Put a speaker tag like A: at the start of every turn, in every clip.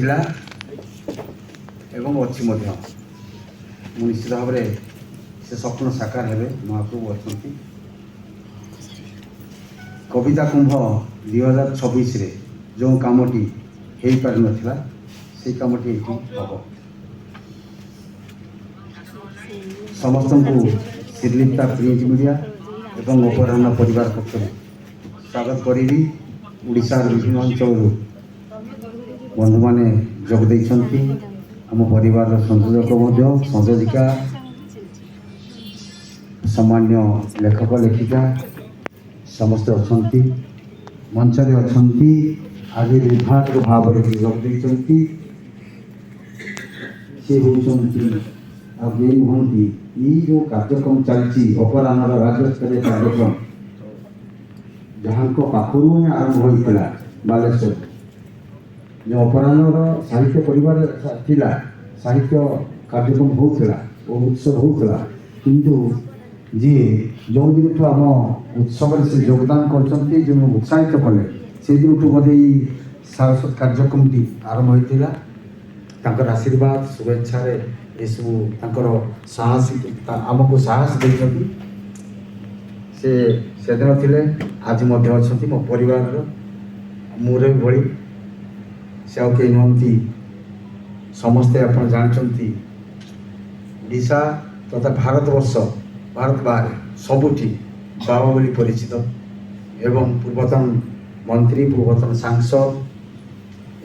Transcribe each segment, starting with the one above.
A: थिला एवं अच्छी मध्य मु निश्चित भाव में से स्वप्न साकार हेबे महाप्रभु अच्छा। कविता कुंभ 2026 रे जो कामटी हो पार नाला से कामटी हम समस्त को श्रीलिप्ता प्रिंट मीडिया एवं अपराह्न परिवार पक्ष स्वागत करी उड़ीसार विभिन्न अंचल बंधु मैंने जोगदे आम परिवार संयोजक संयोजिका सामान्य लेखक लेखिका समस्त अच्छा मंच अच्छा आज निर्धारित भाव में जोगदे सी होती ये जो कार्यक्रम चलती अपराह्न राज्य स्तरीय कार्यक्रम जहाँ पाखु आरंभ होता बालेश्वर जो अपराह्न साहित्य परिवार थिला साहित्य कार्यक्रम होता उत्सव होता किंतु जी जो दिन ठू आम उत्सव से योगदान कर जो उत्साहित कले से दिन ठू बोधे सारस्वत कार्यक्रम टी आरंभ होता आशीर्वाद शुभेच्छा सब साहस आमको साहस देते से दिन थे आज अच्छा मो परिवार मुरे भली से आउ कई नुहति समस्ते आप जानते ओडिशा तथा भारतवर्ष भारत बाहर सबुठी बाबा बोली परिचित एवं पूर्वतन मंत्री पूर्वतन सांसद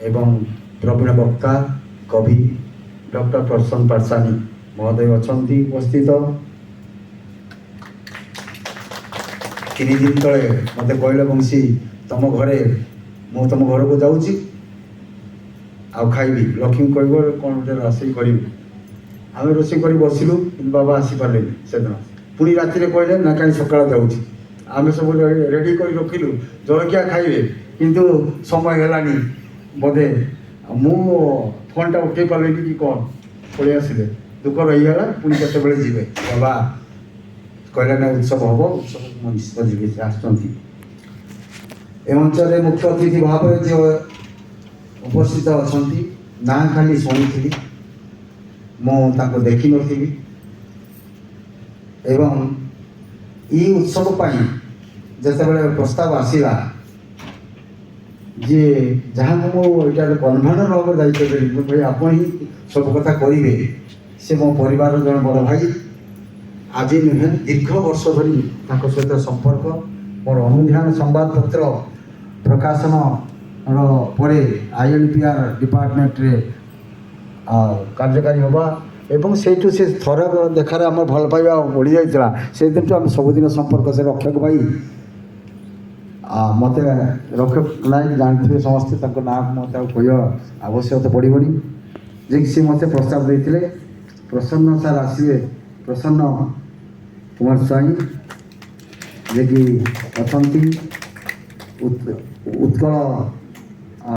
A: एवं प्रवीण वक्ता कवि डॉक्टर प्रसन्न पाठशानी महोदय अच्छा उपस्थित 3 दिन तले मत कहले बंशी तुम घरे मु तुम घर को जाऊँगी आउ खाइबी लक्ष्मी कह कौन गोटे रोषे करी आम रोषे कर बसिलु बाबा आसीपारे से दिन पुणी राति कहले ना कहीं सका जाऊँगी आम सब रेडी कर रखिलु जलखिया खाइबे किंतु समय है बोधे मु फोन टा उठे पारे कि कौन पलि आसिले दुख रहीगला पुणी केतबेले जीवे बाबा कहले ना उत्सव हम उत्सव निश्चित जीवे आसुँच अंचल मुख्य अतिथि भाव में जो उपस्थित अच्छा ना खाली शुणी मुझे देखी नी एवं ये उत्सव जिते प्रस्ताव आसला जे जहाँ मुझे कन्भेनर भाव में दायित्व देली भाई आप ही सब कथा करेंगे से मो परिवार जन बड़ भाई आज नुहे दीर्घ वर्ष धरी सहित संपर्क मोर अनुध्यान संवादपत्र प्रकाशन परे INPR डिपार्टमेंट रे कार्यकारी हवा एवं से थर देखार आम भल पाइबा बढ़ी जाता से दिन आम सबुदिन संपर्क से रक्षक भाई मत रक्षक नायक जानते समस्ते ना मत कह आवश्यकता पड़ोनी जे सी मत प्रस्ताव देते प्रसन्न सार आसवे प्रसन्न कुमार स्वाई जे कि अच्छा उत्कल